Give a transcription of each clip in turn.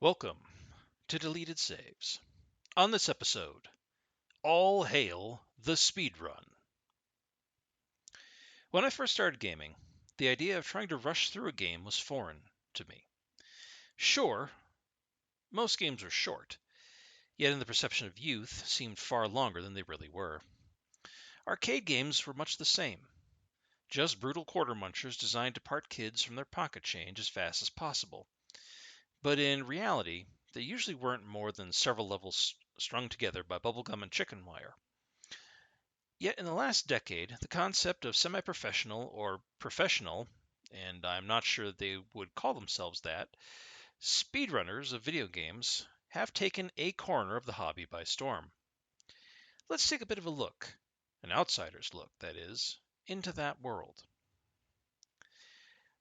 Welcome to Deleted Saves. On this episode, all hail the speedrun. When I first started gaming, the idea of trying to rush through a game was foreign to me. Sure, most games were short, yet in the perception of youth seemed far longer than they really were. Arcade games were much the same, just brutal quarter munchers designed to part kids from their pocket change as fast as possible. But in reality, they usually weren't more than several levels strung together by bubblegum and chicken wire. Yet in the last decade, the concept of semi-professional or professional, and I'm not sure that they would call themselves that, speedrunners of video games have taken a corner of the hobby by storm. Let's take a bit of a look, an outsider's look, that is, into that world.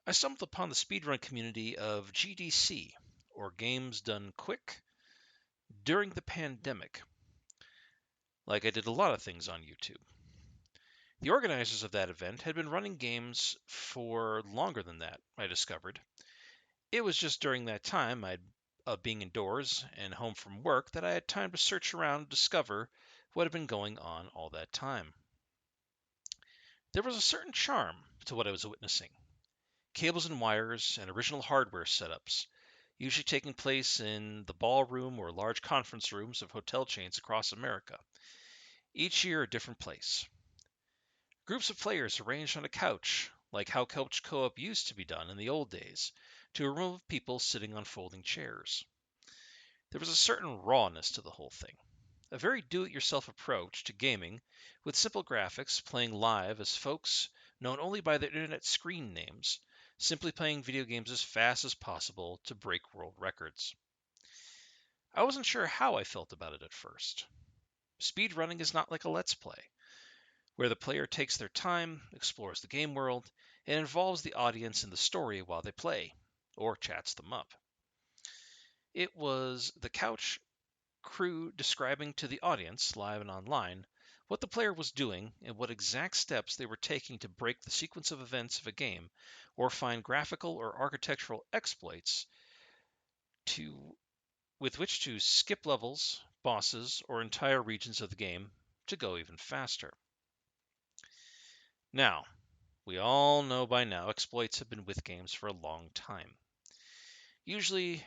I stumbled upon the speedrun community of GDC, or Games Done Quick, during the pandemic, like I did a lot of things on YouTube. The organizers of that event had been running games for longer than that, I discovered. It was just during that time of being indoors and home from work that I had time to search around and discover what had been going on all that time. There was a certain charm to what I was witnessing. Cables and wires and original hardware setups, usually taking place in the ballroom or large conference rooms of hotel chains across America. Each year a different place. Groups of players arranged on a couch, like how couch co-op used to be done in the old days, to a room of people sitting on folding chairs. There was a certain rawness to the whole thing, a very do-it-yourself approach to gaming with simple graphics playing live as folks known only by their internet screen names, simply playing video games as fast as possible to break world records. I wasn't sure how I felt about it at first. Speedrunning is not like a Let's Play, where the player takes their time, explores the game world, and involves the audience in the story while they play, or chats them up. It was the couch crew describing to the audience, live and online, what the player was doing and what exact steps they were taking to break the sequence of events of a game, or find graphical or architectural exploits with which to skip levels, bosses, or entire regions of the game to go even faster. Now, we all know by now exploits have been with games for a long time. Usually,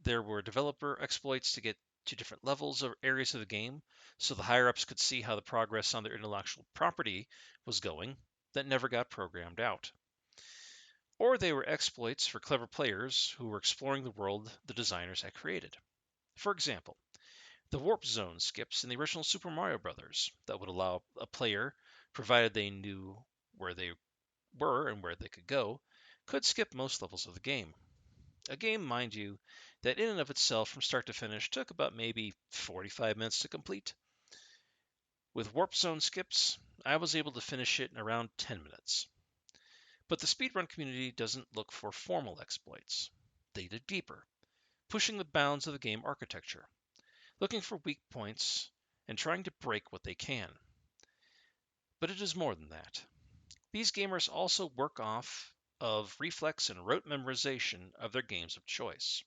there were developer exploits to get to different levels or areas of the game, so the higher-ups could see how the progress on their intellectual property was going that never got programmed out. Or they were exploits for clever players who were exploring the world the designers had created. For example, the warp zone skips in the original Super Mario Bros. That would allow a player, provided they knew where they were and where they could go, could skip most levels of the game. A game, mind you, that in and of itself from start to finish took about maybe 45 minutes to complete. With Warp Zone skips, I was able to finish it in around 10 minutes. But the speedrun community doesn't look for formal exploits. They dig deeper, pushing the bounds of the game architecture, looking for weak points, and trying to break what they can. But it is more than that. These gamers also work off of reflex and rote memorization of their games of choice.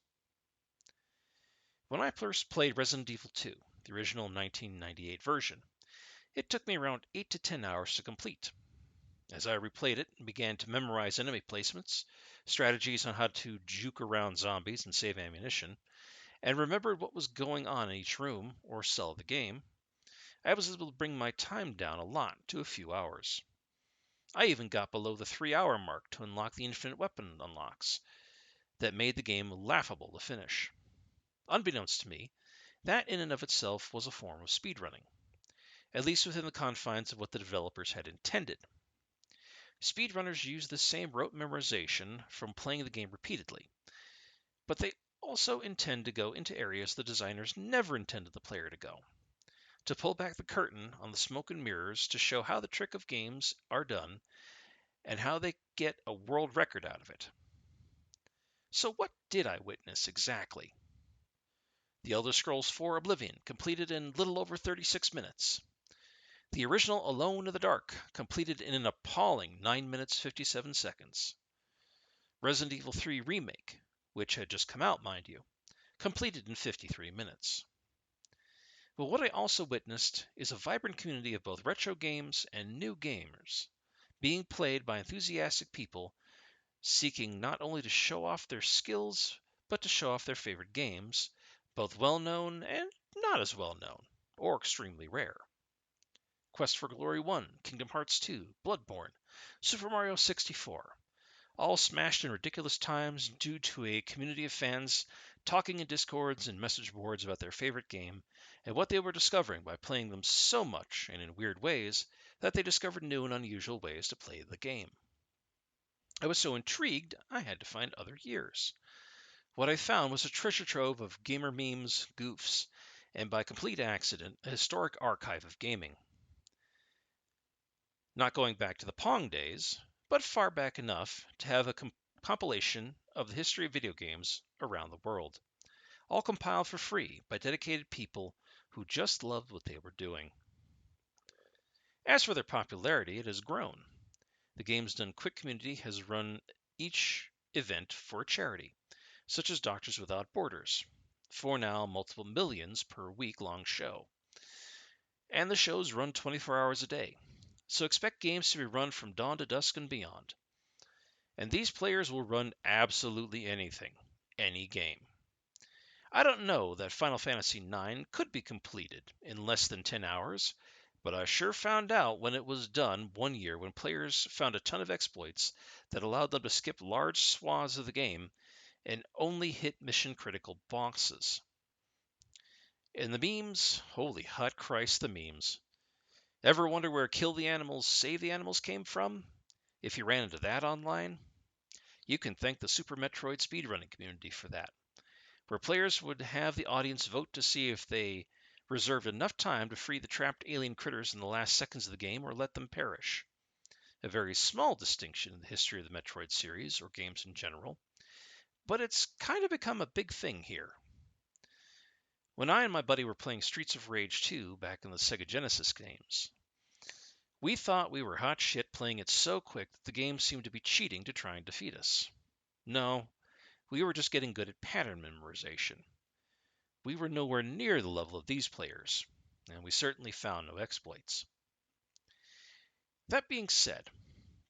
When I first played Resident Evil 2, the original 1998 version, it took me around 8 to 10 hours to complete. As I replayed it and began to memorize enemy placements, strategies on how to juke around zombies and save ammunition, and remembered what was going on in each room or cell of the game, I was able to bring my time down a lot to a few hours. I even got below the 3-hour mark to unlock the infinite weapon unlocks that made the game laughable to finish. Unbeknownst to me, that in and of itself was a form of speedrunning, at least within the confines of what the developers had intended. Speedrunners use the same rote memorization from playing the game repeatedly, but they also intend to go into areas the designers never intended the player to go, to pull back the curtain on the smoke and mirrors to show how the trick of games are done and how they get a world record out of it. So what did I witness exactly? The Elder Scrolls IV Oblivion completed in little over 36 minutes. The original Alone in the Dark completed in an appalling 9 minutes 57 seconds. Resident Evil 3 Remake, which had just come out, mind you, completed in 53 minutes. But what I also witnessed is a vibrant community of both retro games and new gamers, being played by enthusiastic people seeking not only to show off their skills, but to show off their favorite games, both well known and not as well known, or extremely rare. Quest for Glory 1, Kingdom Hearts 2, Bloodborne, Super Mario 64, all smashed in ridiculous times due to a community of fans talking in discords and message boards about their favorite game and what they were discovering by playing them so much and in weird ways that they discovered new and unusual ways to play the game. I was so intrigued, I had to find other years. What I found was a treasure trove of gamer memes, goofs, and by complete accident, a historic archive of gaming. Not going back to the Pong days, but far back enough to have a compilation of the history of video games around the world, all compiled for free by dedicated people who just loved what they were doing. As for their popularity, it has grown. The Games Done Quick community has run each event for a charity, such as Doctors Without Borders, for now multiple millions per week-long show. And the shows run 24 hours a day, so expect games to be run from dawn to dusk and beyond. And these players will run absolutely anything, any game. I don't know that Final Fantasy IX could be completed in less than 10 hours, but I sure found out when it was done one year when players found a ton of exploits that allowed them to skip large swaths of the game and only hit mission critical bosses. And the memes, holy hot Christ, the memes. Ever wonder where kill the animals, save the animals came from? If you ran into that online, you can thank the Super Metroid speedrunning community for that, where players would have the audience vote to see if they reserved enough time to free the trapped alien critters in the last seconds of the game or let them perish. A very small distinction in the history of the Metroid series, or games in general, but it's kind of become a big thing here. When I and my buddy were playing Streets of Rage 2 back in the Sega Genesis games, we thought we were hot shit playing it so quick that the game seemed to be cheating to try and defeat us. No, we were just getting good at pattern memorization. We were nowhere near the level of these players, and we certainly found no exploits. That being said,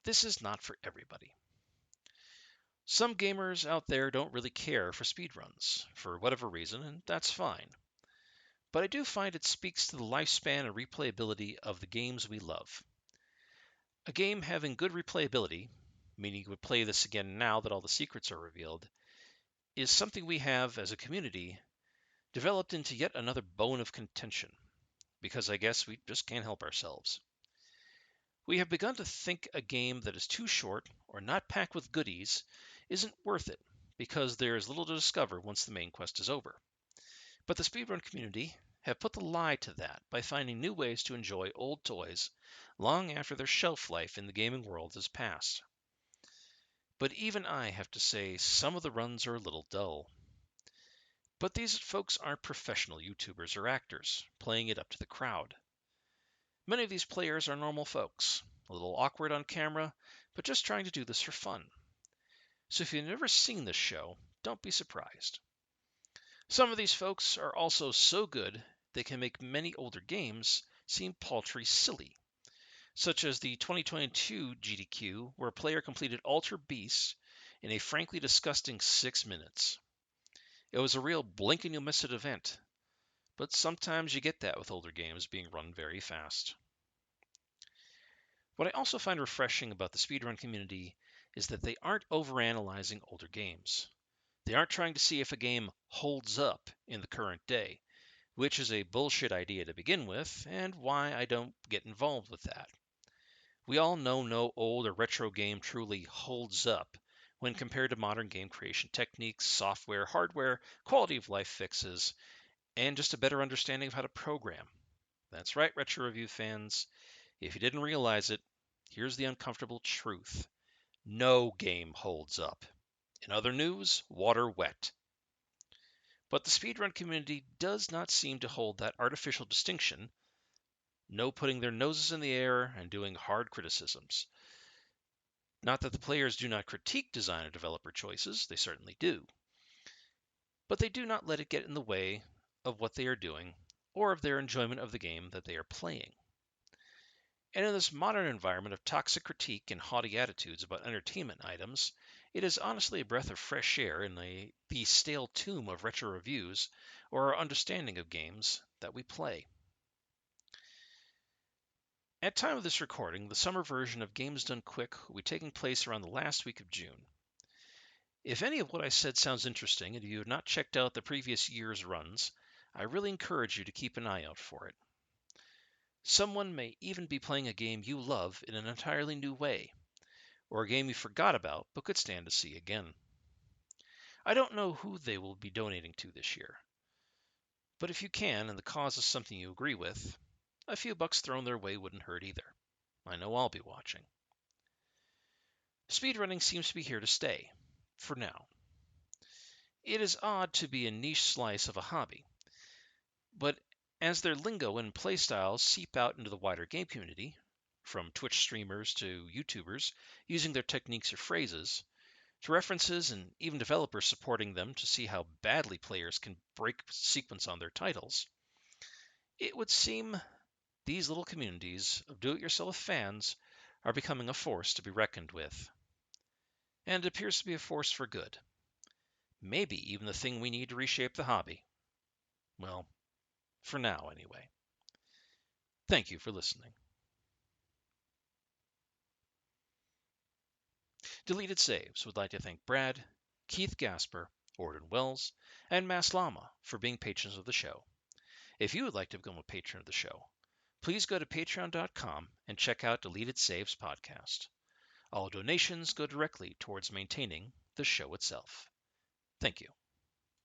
this is not for everybody. Some gamers out there don't really care for speedruns, for whatever reason, and that's fine. But I do find it speaks to the lifespan and replayability of the games we love. A game having good replayability, meaning you would play this again now that all the secrets are revealed, is something we have as a community developed into yet another bone of contention, because I guess we just can't help ourselves. We have begun to think a game that is too short or not packed with goodies isn't worth it, because there is little to discover once the main quest is over. But the speedrun community have put the lie to that by finding new ways to enjoy old toys long after their shelf life in the gaming world has passed. But even I have to say some of the runs are a little dull. But these folks aren't professional YouTubers or actors playing it up to the crowd. Many of these players are normal folks, a little awkward on camera, but just trying to do this for fun. So if you've never seen this show, don't be surprised. Some of these folks are also so good they can make many older games seem paltry silly, such as the 2022 GDQ, where a player completed Alter Beast in a frankly disgusting 6 minutes. It was a real blink and you'll miss it event, but sometimes you get that with older games being run very fast. What I also find refreshing about the speedrun community is that they aren't overanalyzing older games. They aren't trying to see if a game holds up in the current day, which is a bullshit idea to begin with, and why I don't get involved with that. We all know no old or retro game truly holds up when compared to modern game creation techniques, software, hardware, quality of life fixes, and just a better understanding of how to program. That's right, Retro Review fans. If you didn't realize it, here's the uncomfortable truth. No game holds up. In other news, water wet. But the speedrun community does not seem to hold that artificial distinction, no putting their noses in the air and doing hard criticisms. Not that the players do not critique design or developer choices, they certainly do. but they do not let it get in the way of what they are doing or of their enjoyment of the game that they are playing. And in this modern environment of toxic critique and haughty attitudes about entertainment items, it is honestly a breath of fresh air in the stale tomb of retro reviews or our understanding of games that we play. At time of this recording, the summer version of Games Done Quick will be taking place around the last week of June. If any of what I said sounds interesting and you have not checked out the previous year's runs, I really encourage you to keep an eye out for it. Someone may even be playing a game you love in an entirely new way, or a game you forgot about but could stand to see again. I don't know who they will be donating to this year, but if you can and the cause is something you agree with, a few bucks thrown their way wouldn't hurt either. I know I'll be watching. Speedrunning seems to be here to stay, for now. It is odd to be a niche slice of a hobby, but as their lingo and playstyles seep out into the wider game community, from Twitch streamers to YouTubers using their techniques or phrases, to references and even developers supporting them to see how badly players can break sequence on their titles, it would seem these little communities of do-it-yourself fans are becoming a force to be reckoned with. And it appears to be a force for good. Maybe even the thing we need to reshape the hobby. Well, for now anyway. Thank you for listening. Deleted Saves would like to thank Brad, Keith Gasper, Orden Wells, and Mass Llama for being patrons of the show. If you would like to become a patron of the show, please go to patreon.com and check out Deleted Saves podcast. All donations go directly towards maintaining the show itself. Thank you.